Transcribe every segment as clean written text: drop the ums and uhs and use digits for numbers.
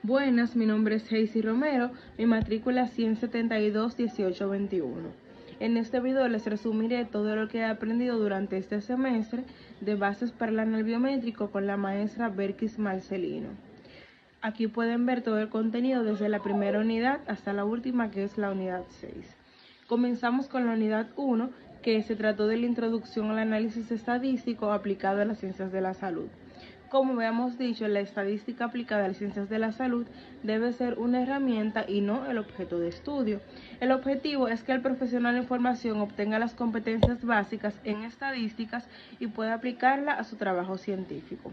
Buenas, mi nombre es Heisy Romero, mi matrícula es 172-1821. En este video les resumiré todo lo que he aprendido durante este semestre de bases para el anal biométrico con la maestra Berkis Marcelino. Aquí pueden ver todo el contenido desde la primera unidad hasta la última, que es la unidad 6. Comenzamos con la unidad 1, que se trató de la introducción al análisis estadístico aplicado a las ciencias de la salud. Como habíamos dicho, la estadística aplicada a las ciencias de la salud debe ser una herramienta y no el objeto de estudio. El objetivo es que el profesional en formación obtenga las competencias básicas en estadísticas y pueda aplicarla a su trabajo científico.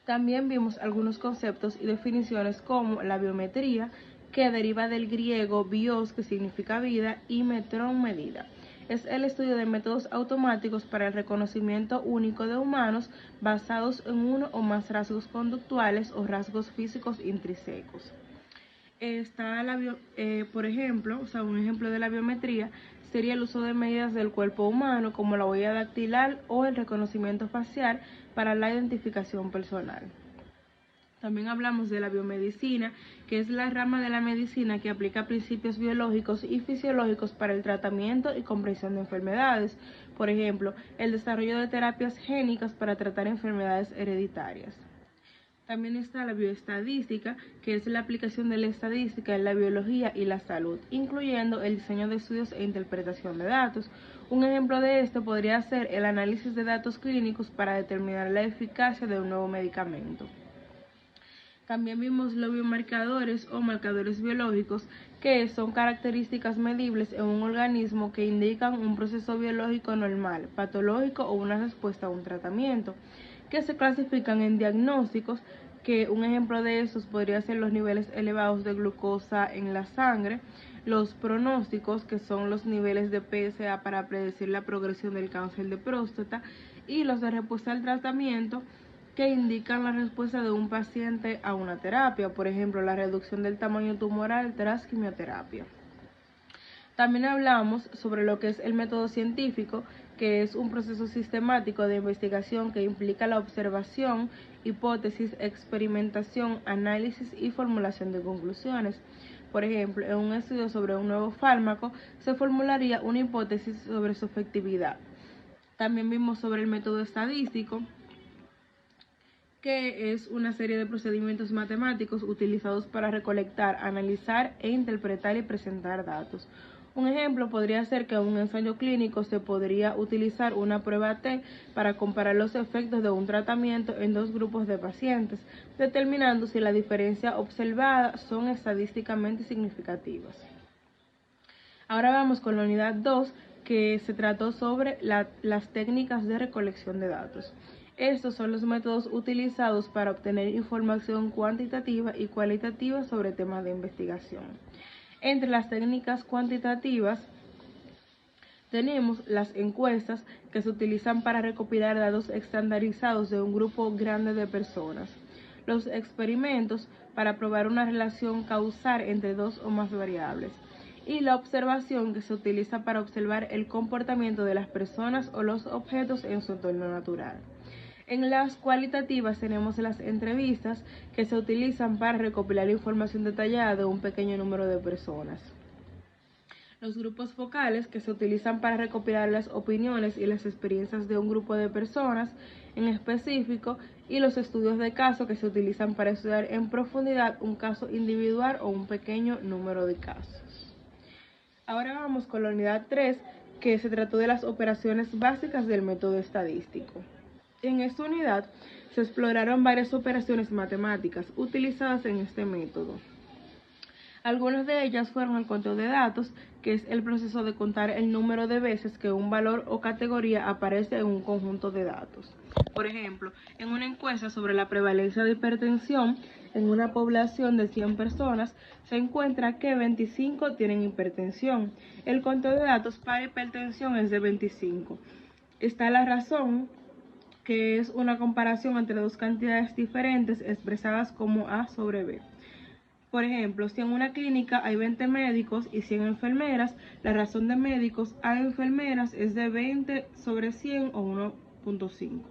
También vimos algunos conceptos y definiciones como la biometría, que deriva del griego bios, que significa vida, y metrón, medida. Es el estudio de métodos automáticos para el reconocimiento único de humanos basados en uno o más rasgos conductuales o rasgos físicos intrínsecos. Está por ejemplo, un ejemplo de la biometría sería el uso de medidas del cuerpo humano como la huella dactilar o el reconocimiento facial para la identificación personal. También hablamos de la biomedicina, que es la rama de la medicina que aplica principios biológicos y fisiológicos para el tratamiento y comprensión de enfermedades. Por ejemplo, el desarrollo de terapias génicas para tratar enfermedades hereditarias. También está la bioestadística, que es la aplicación de la estadística en la biología y la salud, incluyendo el diseño de estudios e interpretación de datos. Un ejemplo de esto podría ser el análisis de datos clínicos para determinar la eficacia de un nuevo medicamento. También vimos los biomarcadores o marcadores biológicos, que son características medibles en un organismo que indican un proceso biológico normal, patológico o una respuesta a un tratamiento, que se clasifican en diagnósticos, que un ejemplo de estos podría ser los niveles elevados de glucosa en la sangre, los pronósticos, que son los niveles de PSA para predecir la progresión del cáncer de próstata, y los de respuesta al tratamiento, que indican la respuesta de un paciente a una terapia, por ejemplo, la reducción del tamaño tumoral tras quimioterapia. También hablamos sobre lo que es el método científico, que es un proceso sistemático de investigación que implica la observación, hipótesis, experimentación, análisis y formulación de conclusiones. Por ejemplo, en un estudio sobre un nuevo fármaco, se formularía una hipótesis sobre su efectividad. También vimos sobre el método estadístico, que es una serie de procedimientos matemáticos utilizados para recolectar, analizar e interpretar y presentar datos. Un ejemplo podría ser que en un ensayo clínico se podría utilizar una prueba T para comparar los efectos de un tratamiento en dos grupos de pacientes, determinando si las diferencias observadas son estadísticamente significativas. Ahora vamos con la unidad 2, que se trató sobre las técnicas de recolección de datos. Estos son los métodos utilizados para obtener información cuantitativa y cualitativa sobre temas de investigación. Entre las técnicas cuantitativas tenemos las encuestas, que se utilizan para recopilar datos estandarizados de un grupo grande de personas. Los experimentos, para probar una relación causal entre dos o más variables. Y la observación, que se utiliza para observar el comportamiento de las personas o los objetos en su entorno natural. En las cualitativas tenemos las entrevistas, que se utilizan para recopilar información detallada de un pequeño número de personas. Los grupos focales, que se utilizan para recopilar las opiniones y las experiencias de un grupo de personas en específico, y los estudios de caso, que se utilizan para estudiar en profundidad un caso individual o un pequeño número de casos. Ahora vamos con la unidad 3, que se trató de las operaciones básicas del método estadístico. En esta unidad se exploraron varias operaciones matemáticas utilizadas en este método. Algunas de ellas fueron el conteo de datos, que es el proceso de contar el número de veces que un valor o categoría aparece en un conjunto de datos. Por ejemplo, en una encuesta sobre la prevalencia de hipertensión en una población de 100 personas, se encuentra que 25 tienen hipertensión. El conteo de datos para hipertensión es de 25. Está la razón, que es una comparación entre dos cantidades diferentes expresadas como A sobre B. Por ejemplo, si en una clínica hay 20 médicos y 100 enfermeras, la razón de médicos a enfermeras es de 20 sobre 100 o 1.5.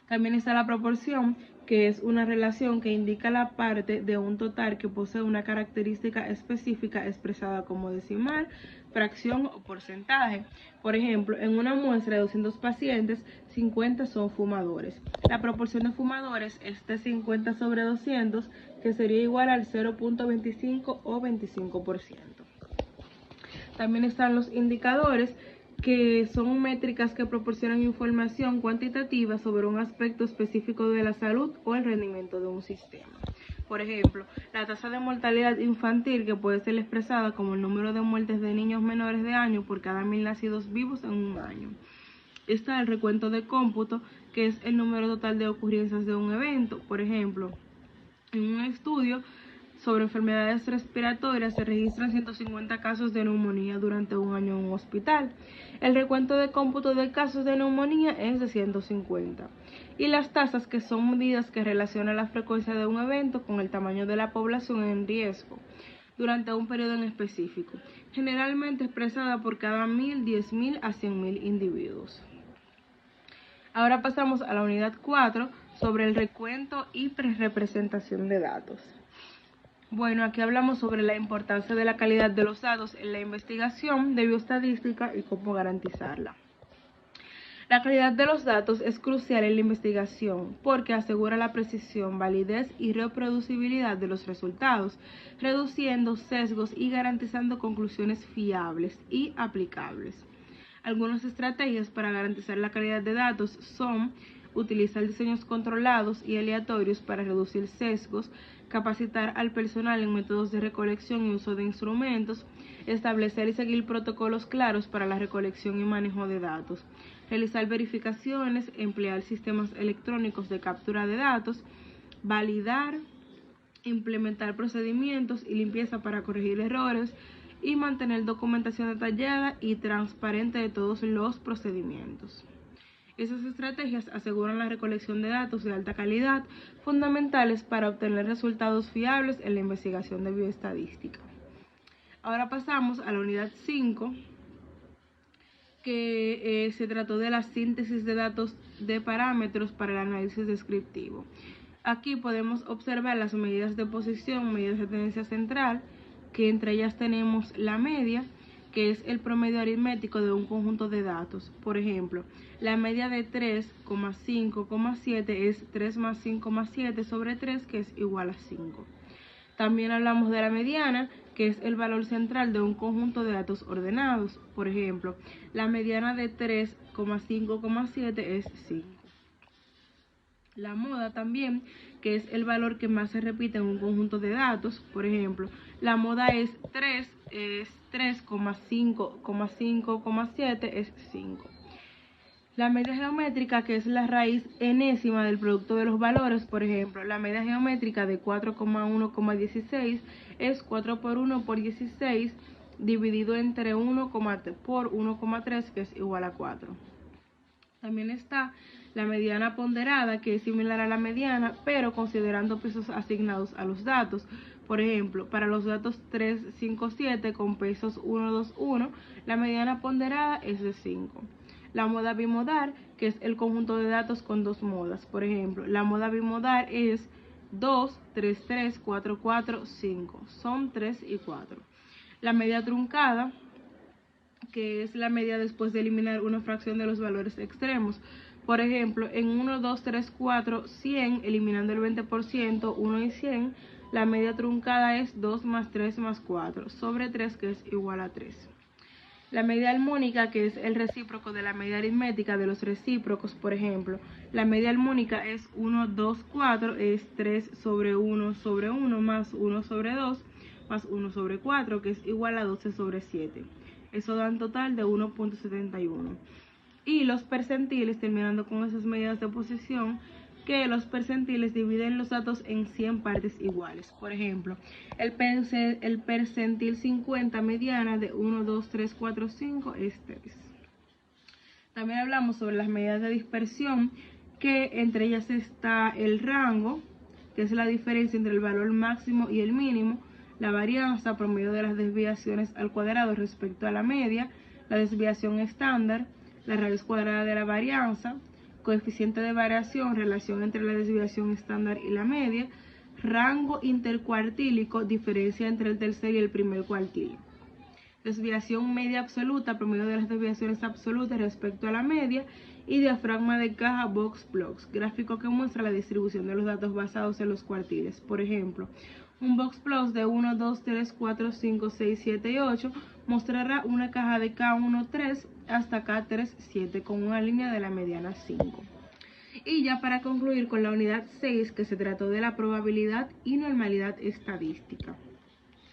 También está la proporción, que es una relación que indica la parte de un total que posee una característica específica expresada como decimal, fracción o porcentaje. Por ejemplo, en una muestra de 200 pacientes, 50 son fumadores. La proporción de fumadores es de 50 sobre 200, que sería igual al 0.25 o 25%. También están los indicadores, que son métricas que proporcionan información cuantitativa sobre un aspecto específico de la salud o el rendimiento de un sistema. Por ejemplo, la tasa de mortalidad infantil, que puede ser expresada como el número de muertes de niños menores de año por cada 1000 nacidos vivos en un año. Está el recuento de cómputo, que es el número total de ocurrencias de un evento. Por ejemplo, en un estudio sobre enfermedades respiratorias se registran 150 casos de neumonía durante un año en un hospital. El recuento de cómputo de casos de neumonía es de 150. Y las tasas, que son medidas que relacionan la frecuencia de un evento con el tamaño de la población en riesgo durante un periodo en específico, generalmente expresada por cada 1000, 10.000 a 100.000 individuos. Ahora pasamos a la unidad 4 sobre el recuento y representación de datos. Bueno, aquí hablamos sobre la importancia de la calidad de los datos en la investigación de bioestadística y cómo garantizarla. La calidad de los datos es crucial en la investigación porque asegura la precisión, validez y reproducibilidad de los resultados, reduciendo sesgos y garantizando conclusiones fiables y aplicables. Algunas estrategias para garantizar la calidad de datos son utilizar diseños controlados y aleatorios para reducir sesgos, capacitar al personal en métodos de recolección y uso de instrumentos, establecer y seguir protocolos claros para la recolección y manejo de datos, realizar verificaciones, emplear sistemas electrónicos de captura de datos, validar, implementar procedimientos y limpieza para corregir errores y mantener documentación detallada y transparente de todos los procedimientos. Esas estrategias aseguran la recolección de datos de alta calidad, fundamentales para obtener resultados fiables en la investigación de bioestadística. Ahora pasamos a la unidad 5, que se trató de la síntesis de datos de parámetros para el análisis descriptivo. Aquí podemos observar las medidas de posición, medidas de tendencia central, que entre ellas tenemos la media, que es el promedio aritmético de un conjunto de datos. Por ejemplo, la media de 3,5,7 es 3 más 5 más 7 sobre 3, que es igual a 5. También hablamos de la mediana, que es el valor central de un conjunto de datos ordenados. Por ejemplo, la mediana de 3,5,7 es 5. La moda también, que es el valor que más se repite en un conjunto de datos. Por ejemplo, la moda es 3,5,7 es 5. La media geométrica, que es la raíz enésima del producto de los valores. Por ejemplo, la media geométrica de 4,1,16 es 4 por 1 por 16 dividido entre 1 por 1,3, que es igual a 4. También está la mediana ponderada, que es similar a la mediana, pero considerando pesos asignados a los datos. Por ejemplo, para los datos 3, 5, 7 con pesos 1, 2, 1, la mediana ponderada es de 5. La moda bimodal, que es el conjunto de datos con dos modas. Por ejemplo, la moda bimodal es 2, 3, 3, 4, 4, 5. Son 3 y 4. La media truncada, que es la media después de eliminar una fracción de los valores extremos. Por ejemplo, en 1, 2, 3, 4, 100, eliminando el 20%, 1 y 100, la media truncada es 2 más 3 más 4, sobre 3, que es igual a 3. La media armónica, que es el recíproco de la media aritmética de los recíprocos. Por ejemplo, la media armónica es 1, 2, 4, es 3 sobre 1 sobre 1 más 1 sobre 2 más 1 sobre 4, que es igual a 12 sobre 7. Eso da un total de 1.71. Y los percentiles, terminando con esas medidas de posición, que los percentiles dividen los datos en 100 partes iguales. Por ejemplo, el percentil 50 mediana de 1, 2, 3, 4, 5 es 3. También hablamos sobre las medidas de dispersión, que entre ellas está el rango, que es la diferencia entre el valor máximo y el mínimo, la varianza, promedio de las desviaciones al cuadrado respecto a la media, la desviación estándar, la raíz cuadrada de la varianza, coeficiente de variación, relación entre la desviación estándar y la media, rango intercuartílico, diferencia entre el tercer y el primer cuartil. Desviación media absoluta, promedio de las desviaciones absolutas respecto a la media, y diafragma de caja box-plots, gráfico que muestra la distribución de los datos basados en los cuartiles. Por ejemplo, un box-plot de 1, 2, 3, 4, 5, 6, 7 y 8 mostrará una caja de K1, 3 hasta K3, 7 con una línea de la mediana 5. Y ya para concluir con la unidad 6, que se trató de la probabilidad y normalidad estadística.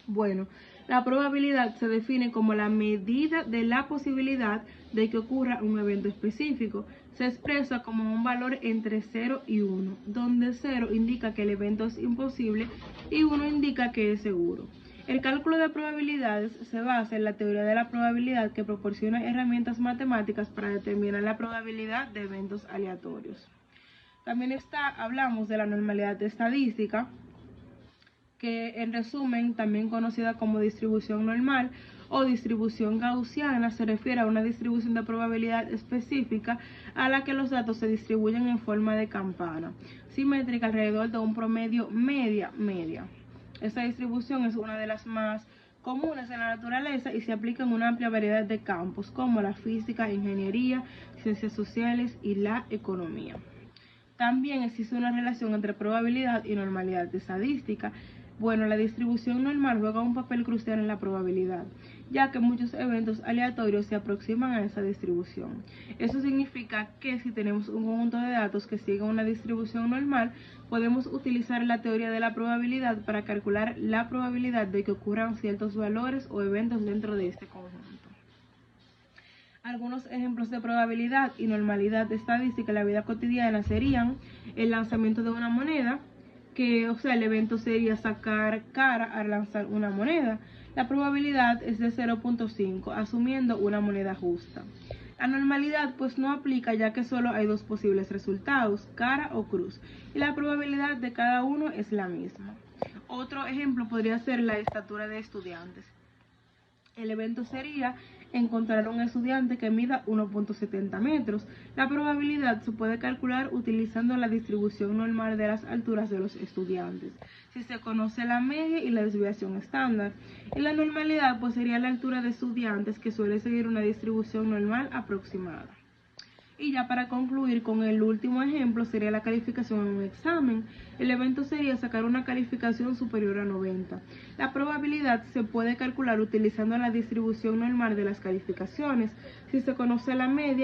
Bueno, la probabilidad se define como la medida de la posibilidad de que ocurra un evento específico. Se expresa como un valor entre 0 y 1, donde 0 indica que el evento es imposible y 1 indica que es seguro. El cálculo de probabilidades se basa en la teoría de la probabilidad, que proporciona herramientas matemáticas para determinar la probabilidad de eventos aleatorios. También hablamos de la normalidad estadística, que en resumen, también conocida como distribución normal o distribución gaussiana, se refiere a una distribución de probabilidad específica a la que los datos se distribuyen en forma de campana, simétrica alrededor de un promedio media. Esta distribución es una de las más comunes en la naturaleza y se aplica en una amplia variedad de campos como la física, ingeniería, ciencias sociales y la economía. También existe una relación entre probabilidad y normalidad estadística. Bueno, la distribución normal juega un papel crucial en la probabilidad, ya que muchos eventos aleatorios se aproximan a esa distribución. Eso significa que si tenemos un conjunto de datos que sigue una distribución normal, podemos utilizar la teoría de la probabilidad para calcular la probabilidad de que ocurran ciertos valores o eventos dentro de este conjunto. Algunos ejemplos de probabilidad y normalidad estadística en la vida cotidiana serían el lanzamiento de una moneda, que, el evento sería sacar cara al lanzar una moneda. La probabilidad es de 0.5, asumiendo una moneda justa. La normalidad pues no aplica, ya que solo hay dos posibles resultados, cara o cruz, y la probabilidad de cada uno es la misma. Otro ejemplo podría ser la estatura de estudiantes. El evento sería encontrar un estudiante que mida 1.70 metros. La probabilidad se puede calcular utilizando la distribución normal de las alturas de los estudiantes, si se conoce la media y la desviación estándar. Y la normalidad pues sería la altura de estudiantes, que suele seguir una distribución normal aproximada. Y ya para concluir con el último ejemplo, sería la calificación en un examen. El evento sería sacar una calificación superior a 90. La probabilidad se puede calcular utilizando la distribución normal de las calificaciones, si se conoce la media